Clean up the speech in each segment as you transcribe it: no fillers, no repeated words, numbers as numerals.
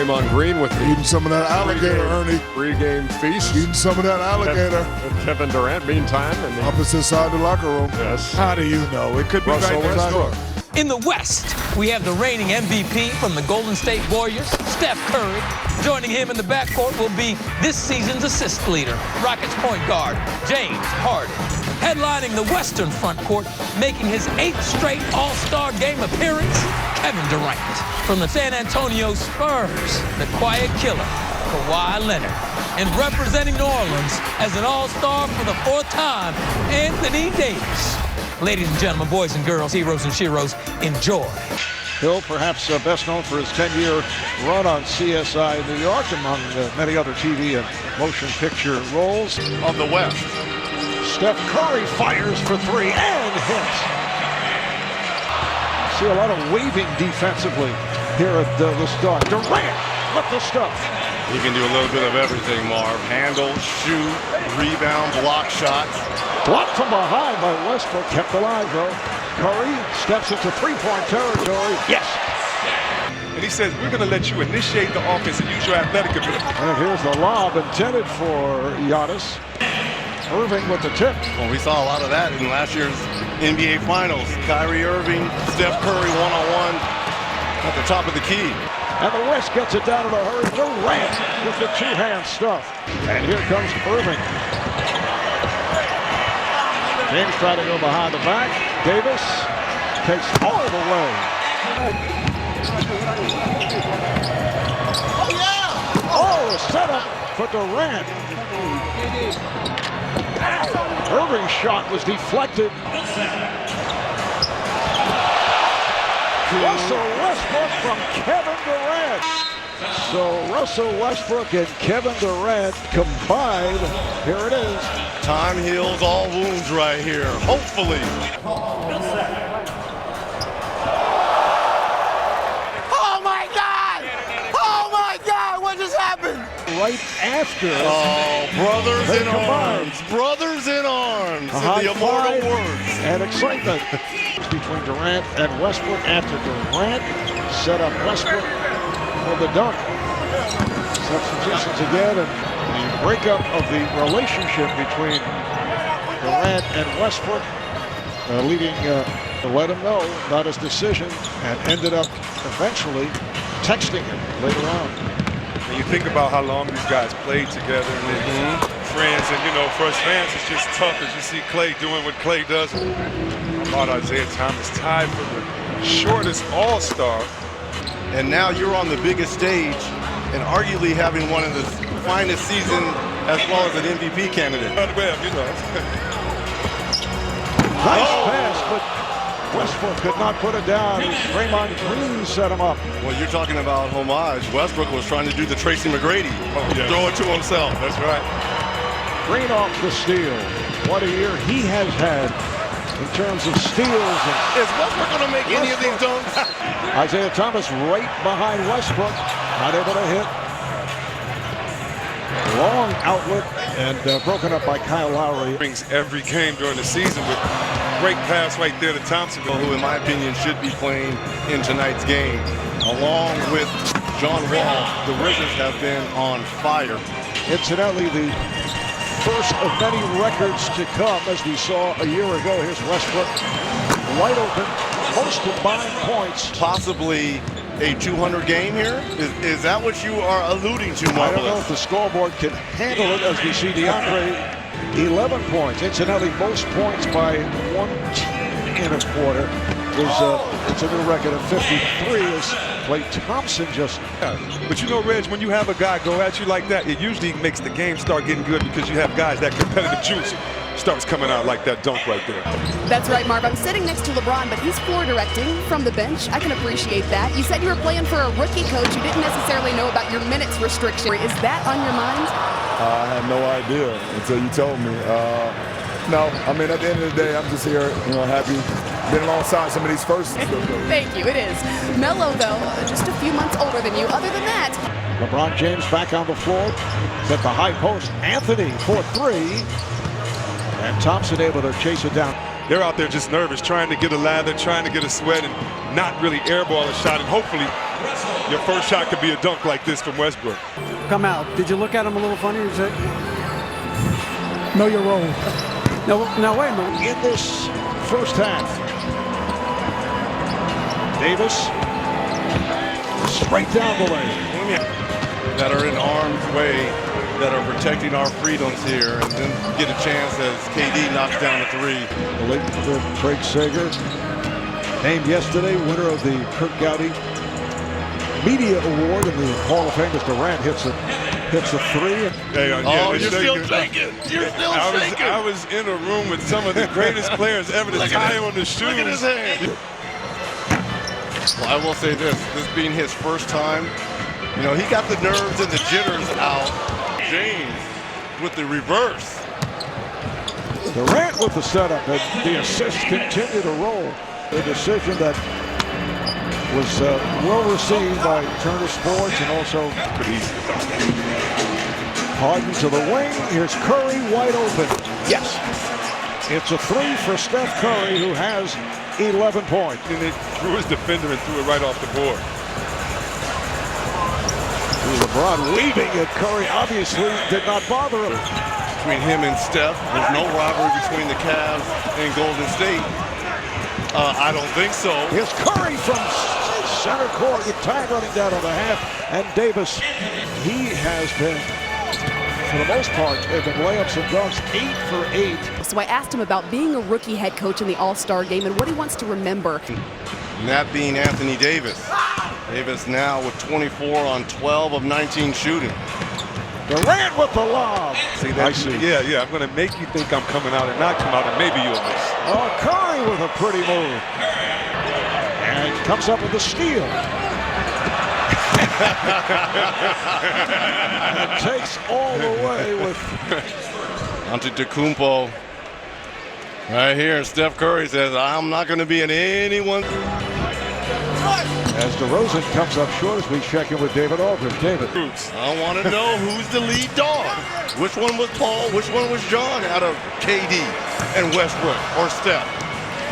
Draymond Green with eating some of that alligator, Ernie. Pre-game feast. Eating some of that alligator. With Kevin Durant, meantime. And opposite side of the locker room. Yes. How do you know? It could be Russell right next door. In the West, we have the reigning MVP from the Golden State Warriors, Steph Curry. Joining him in the backcourt will be this season's assist leader, Rockets point guard, James Harden. Headlining the Western front court, making his 8th straight All-Star game appearance, Kevin Durant. From the San Antonio Spurs, the quiet killer, Kawhi Leonard. And representing New Orleans as an All-Star for the 4th time, Anthony Davis. Ladies and gentlemen, boys and girls, heroes and sheroes, enjoy. Hill, perhaps best known for his 10-year run on CSI New York, among many other TV and motion picture roles. On the West, Steph Curry fires for 3 and hits. See a lot of waving defensively here at the start. Durant with the stuff. he can do a little bit of everything, Marv. Handle, shoot, rebound, block shots. Blocked from behind by Westbrook, kept alive though. Curry steps into three-point territory. Yes! And he says, we're going to let you initiate the offense and use your athletic ability. And here's the lob intended for Giannis. Irving with the tip. Well, we saw a lot of that in last year's NBA Finals. Kyrie Irving, Steph Curry one-on-one at the top of the key. And the West gets it down in a hurry. Durant with the two-hand stuff. And here comes Irving. James trying to go behind the back. Davis takes all the way. Oh, a setup for Durant. Irving's shot was deflected. Russell Westbrook from Kevin Durant. So Russell Westbrook and Kevin Durant combined. Here it is. Time heals all wounds right here, hopefully. Oh my God! Oh my God! What just happened? Right after. Oh, brothers in combined. arms. Brothers in arms. A In high the immortal five words. and excitement between Durant and Westbrook after Durant set up Westbrook for the dunk. Substitutions again, and the breakup of the relationship between Durant and Westbrook, leading to let him know about his decision, and ended up eventually texting him later on. When you think about how long these guys played together and they're friends, and you know, for us fans, it's just tough as you see Clay doing what Clay does. About Isaiah Thomas tied for the shortest All-Star. And now you're on the biggest stage and arguably having one of the finest seasons as well as an MVP candidate. Well, you know. Nice pass, but Westbrook could not put it down. Draymond Green set him up. Well, you're talking about homage. Westbrook was trying to do the Tracy McGrady. Yes. Throw it to himself. That's right. Green off the steal. What a year he has had in terms of steals. Is Westbrook going to make any of these dunks? Isaiah Thomas right behind Westbrook. Not able to hit. Long outlet and broken up by Kyle Lowry. Brings every game during the season with great pass right there to Thompson. Who, in my opinion, should be playing in tonight's game. Along with John Wall, the Wizards have been on fire. Incidentally, the first of many records to come, as we saw a year ago. Here's Westbrook, wide open, most combined points. Possibly a 200 game here? Is that what you are alluding to, Marvelous? I don't know if the scoreboard can handle it, as we see DeAndre, 11 points. Incidentally, most points by one team in a quarter. It's a new record of 53 as Klay Thompson just... But you know, Reg, when you have a guy go at you like that, it usually makes the game start getting good because you have guys, that competitive juice starts coming out like that dunk right there. That's right, Marv. I'm sitting next to LeBron, but he's floor directing from the bench. I can appreciate that. You said you were playing for a rookie coach who didn't necessarily know about your minutes restriction. Is that on your mind? I had no idea until you told me. No, I mean, at the end of the day, I'm just here, happy. Been alongside some of these firsts. Thank you, it is. Melo, though, just a few months older than you. Other than that, LeBron James back on the floor at the high post. Anthony for 3. And Thompson able to chase it down. They're out there just nervous, trying to get a lather, trying to get a sweat, and not really airball a shot. And hopefully Your first shot could be a dunk like this from Westbrook. Come out. Did you look at him a little funny? Is it? Know your role. Now wait a minute. In this first half, Davis straight down the lane. That are in harm's way, that are protecting our freedoms here, and then get a chance as KD knocks down a three. The late Craig Sager, named yesterday winner of the Kirk Gowdy Media Award in the Hall of Fame as Durant hits a three. Hey, Oh, you're still shaking. You're still shaking. I was in a room with some of the greatest players ever to tie on the shoes. Look at his hand. Well, I will say this being his first time, you know, he got the nerves and the jitters out. James with the reverse. Durant with the setup, and the assists continue to roll. A decision that was well received by Turner Sports and also Harden to the wing. Here's Curry wide open. Yes. It's a three for Steph Curry, who has 11 points. And it threw his defender and threw it right off the board. LeBron waving at Curry obviously did not bother him. Between him and Steph, there's no rivalry between the Cavs and Golden State. I don't think so. Here's Curry from center court with time running down on the half. And Davis, he has been, for the most part, they've been layups and dunks, 8 for 8. So I asked him about being a rookie head coach in the All-Star game and what he wants to remember. And that being Anthony Davis. Davis now with 24 on 12 of 19 shooting. Durant with the lob. See that? Yeah. I'm going to make you think I'm coming out and not come out, and maybe you'll miss. Oh, Curry with a pretty move. And comes up with the steal. And takes all the way with Antetokounmpo. Right here, Steph Curry says, I'm not going to be in anyone. As DeRozan comes up short as we check in with David Aldridge. David. I want to know who's the lead dog. Which one was Paul? Which one was John out of KD and Westbrook or Steph?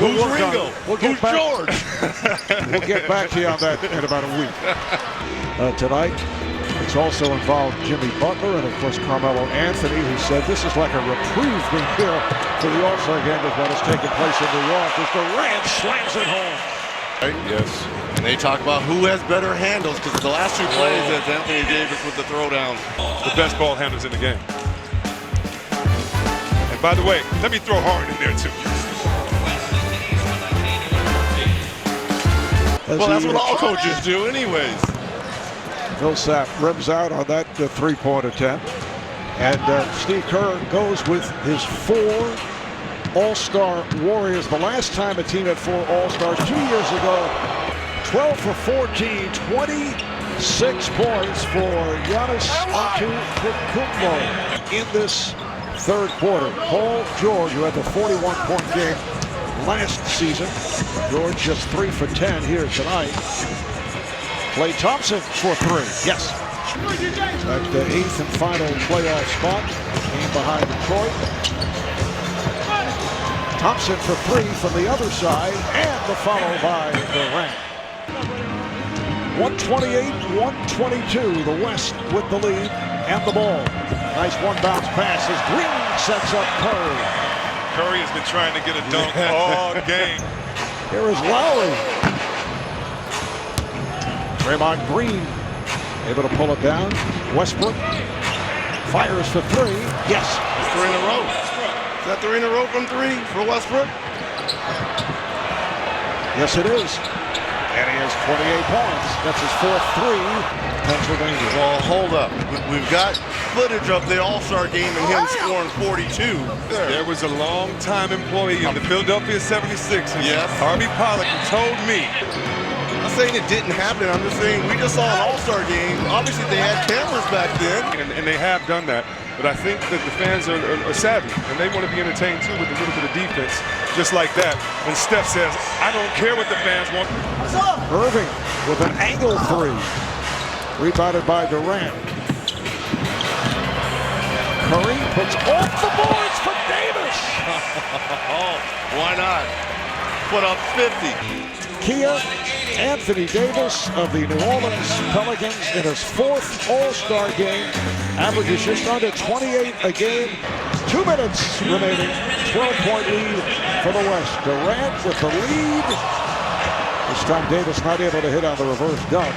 Who's Ringo? Who's George? We'll get back to you on that in about a week. Tonight, it's also involved Jimmy Butler and, of course, Carmelo Anthony, who said this is like a reprieve being here for the All-Star game with what has taken place in New York as Durant slams it home. Yes. And they talk about who has better handles, because the last two plays, that's Anthony Davis with the throwdown. The best ball handlers in the game. And by the way, let me throw Harden in there too. Well, that's what all coaches do anyways. Millsap rims out on that three-point attempt. And Steve Kerr goes with his 4 All-Star Warriors. The last time a team had 4 All-Stars 2 years ago. 12 for 14, 26 points for Giannis Antetokounmpo in this third quarter. Paul George, who had the 41-point game last season. George just 3 for 10 here tonight. Klay Thompson for 3. Yes. That's the 8th and final playoff spot. Game behind Detroit. Thompson for 3 from the other side, and the follow by Durant. 128-122. The West with the lead and the ball. Nice one-bounce pass as Green sets up Curry. Curry has been trying to get a dunk all game. Here is Lowry. Draymond Green able to pull it down. Westbrook fires for 3. Yes. 3 in a row. Is that 3 in a row from 3 for Westbrook? Yes, it is. And he has 28 points. That's his 4th 3. Pennsylvania. Well, hold up. We've got footage of the All-Star game and him scoring 42. There was a long-time employee in the Philadelphia 76ers, yes, Harvey Pollack, who told me. I'm not saying it didn't happen. I'm just saying we just saw an All-Star game. Obviously, they had cameras back then. And they have done that. But I think that the fans are savvy, and they want to be entertained, too, with a little bit of defense, just like that. And Steph says, I don't care what the fans want. Irving with an angle 3. Rebounded by Durant. Curry puts off the boards for Davis. Oh, why not? Put up 50. Kia. Anthony Davis of the New Orleans Pelicans in his 4th All-Star game. Averages just under 28 a game. 2 minutes remaining. 12-point lead for the West. Durant with the lead. This time Davis not able to hit on the reverse dunk.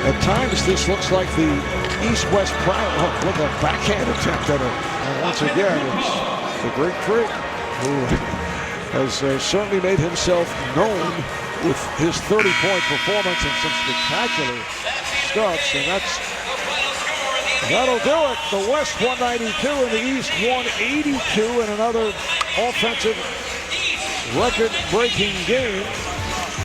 At times this looks like the East-West prime. Oh, look at a backhand attempt at it. And once again, it's the Greek Freak who has certainly made himself known with his 30-point performance and some spectacular stuff. And that'll do it. The West 192 and the East 182 in another offensive record-breaking game.